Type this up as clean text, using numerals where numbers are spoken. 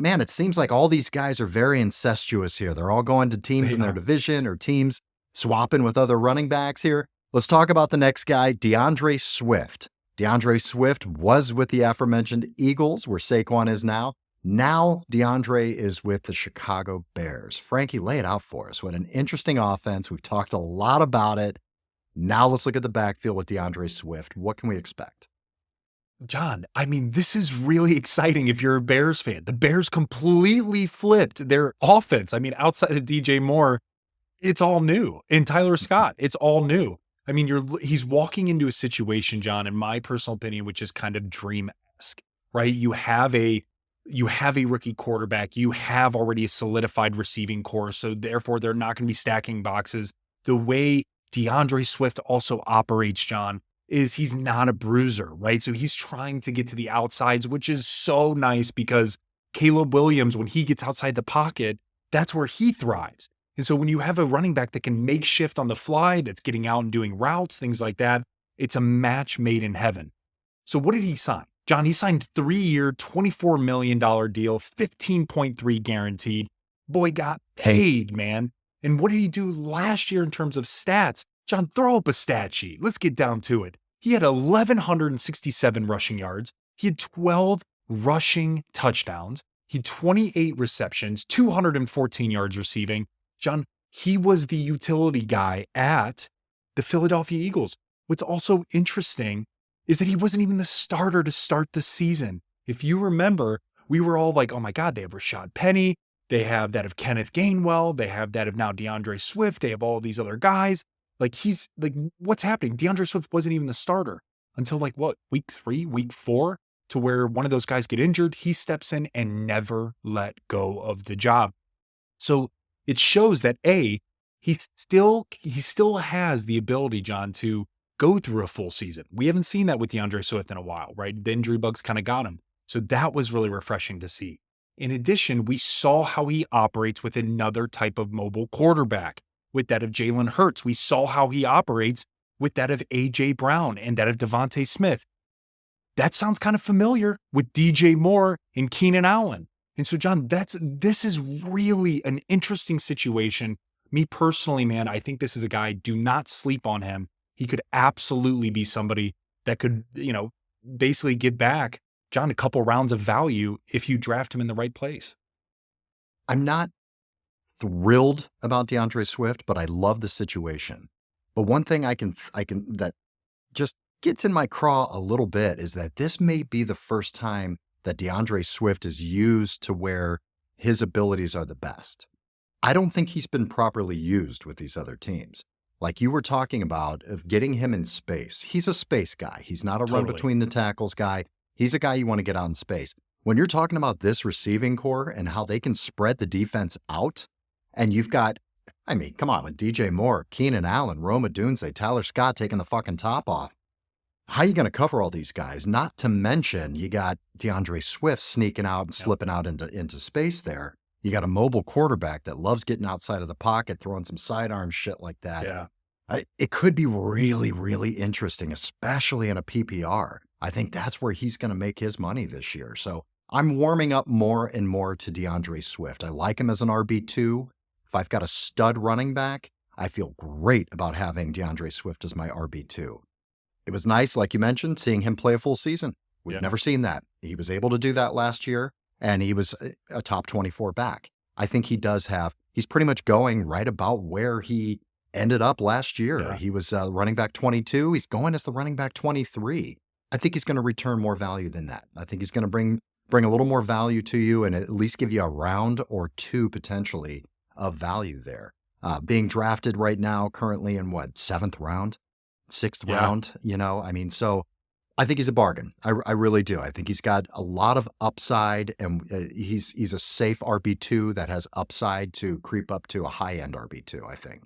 man, it seems like all these guys are very incestuous here. They're all going to teams They in their are. division or teams swapping with other running backs here. Let's talk about the next guy, DeAndre Swift. DeAndre Swift was with the aforementioned Eagles, where Saquon is now. Now DeAndre is with the Chicago Bears. Frankie, lay it out for us. What an interesting offense. We've talked a lot about it. Now let's look at the backfield with DeAndre Swift. What can we expect? John, I mean, this is really exciting if you're a Bears fan. The Bears completely flipped their offense. I mean, outside of DJ Moore, it's all new. And Tyler Scott, it's all new. I mean, he's walking into a situation, John, in my personal opinion, which is kind of dream-esque, right? You have a rookie quarterback. You have already a solidified receiving core. So therefore, they're not going to be stacking boxes. The way DeAndre Swift also operates, John, is he's not a bruiser, right? So he's trying to get to the outsides, which is so nice because Caleb Williams, when he gets outside the pocket, that's where he thrives. And so when you have a running back that can make shift on the fly, that's getting out and doing routes, things like that, it's a match made in heaven. So what did he sign? John, he signed 3-year, $24 million deal, 15.3 guaranteed. Boy got paid, man. And what did he do last year in terms of stats? John, throw up a stat sheet. Let's get down to it. He had 1,167 rushing yards. He had 12 rushing touchdowns. He had 28 receptions, 214 yards receiving. John, he was the utility guy at the Philadelphia Eagles. What's also interesting is that he wasn't even the starter to start the season. If you remember, we were all like, oh my God, they have Rashad Penny. They have that of Kenneth Gainwell. They have that of now DeAndre Swift. They have all these other guys. Like what's happening? DeAndre Swift wasn't even the starter until week 3, week 4, to where one of those guys get injured. He steps in and never let go of the job. So it shows that he still has the ability, John, to go through a full season. We haven't seen that with DeAndre Swift in a while, right? The injury bugs kind of got him. So that was really refreshing to see. In addition, we saw how he operates with another type of mobile quarterback. With that of Jalen Hurts. We saw how he operates with that of A.J. Brown and that of Devontae Smith. That sounds kind of familiar with DJ Moore and Keenan Allen. And so, John, this is really an interesting situation. Me personally, man, I think this is a guy, do not sleep on him. He could absolutely be somebody that could, basically give back, John, a couple rounds of value if you draft him in the right place. I'm not thrilled about DeAndre Swift, but I love the situation. But one thing I can that just gets in my craw a little bit is that this may be the first time that DeAndre Swift is used to where his abilities are the best. I don't think he's been properly used with these other teams. Like you were talking about, of getting him in space. He's a space guy. He's not a run between the tackles guy. He's a guy you want to get out in space. When you're talking about this receiving core and how they can spread the defense out, and you've got, I mean, come on, with DJ Moore, Keenan Allen, Rome Odunze, Tyler Scott taking the fucking top off. How are you going to cover all these guys? Not to mention, you got DeAndre Swift sneaking out and slipping out into space there. You got a mobile quarterback that loves getting outside of the pocket, throwing some sidearm shit like that. Yeah. It could be really, really interesting, especially in a PPR. I think that's where he's going to make his money this year. So I'm warming up more and more to DeAndre Swift. I like him as an RB2. If I've got a stud running back, I feel great about having DeAndre Swift as my RB2. It was nice, like you mentioned, seeing him play a full season. We've never seen that. He was able to do that last year, and he was a top 24 back. I think he's pretty much going right about where he ended up last year. Yeah. He was running back 22. He's going as the running back 23. I think he's going to return more value than that. I think he's going to bring a little more value to you and at least give you a round or two potentially of value there. Being drafted right now, currently in 7th round, 6th round, so I think he's a bargain. I really do. I think he's got a lot of upside, and he's a safe RB2 that has upside to creep up to a high-end RB2, I think.